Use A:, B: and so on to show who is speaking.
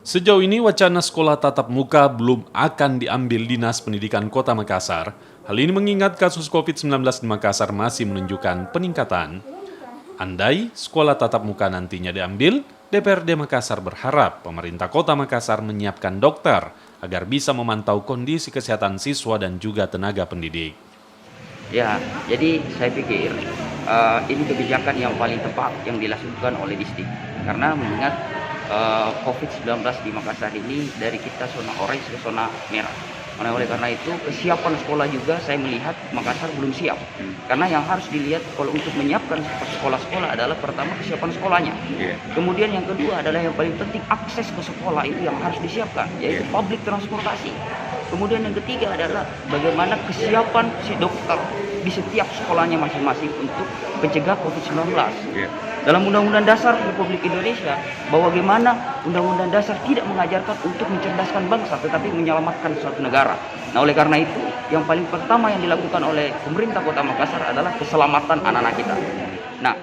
A: Sejauh ini wacana sekolah tatap muka belum akan diambil Dinas Pendidikan Kota Makassar. Hal ini mengingat kasus COVID-19 di Makassar masih menunjukkan peningkatan. Andai sekolah tatap muka nantinya diambil, DPRD Makassar berharap pemerintah Kota Makassar menyiapkan dokter agar bisa memantau kondisi kesehatan siswa dan juga tenaga pendidik.
B: Ya, jadi saya pikir ini kebijakan yang paling tepat yang dilakukan oleh Distrik. Karena mengingat COVID-19 di Makassar ini dari kita zona orange ke zona merah. Oleh karena itu kesiapan sekolah juga saya melihat Makassar belum siap. Karena yang harus dilihat kalau untuk menyiapkan sekolah-sekolah adalah pertama kesiapan sekolahnya. Kemudian yang kedua adalah yang paling penting akses ke sekolah itu yang harus disiapkan, yaitu public transportasi. Kemudian yang ketiga adalah bagaimana kesiapan si dokter di setiap sekolahnya masing-masing untuk mencegah COVID-19. Dalam Undang-Undang Dasar Republik Indonesia, bahwa bagaimana Undang-Undang Dasar tidak mengajarkan untuk mencerdaskan bangsa, tetapi menyelamatkan suatu negara. Nah, oleh karena itu, yang paling pertama yang dilakukan oleh pemerintah Kota Makassar adalah keselamatan anak-anak kita. Nah,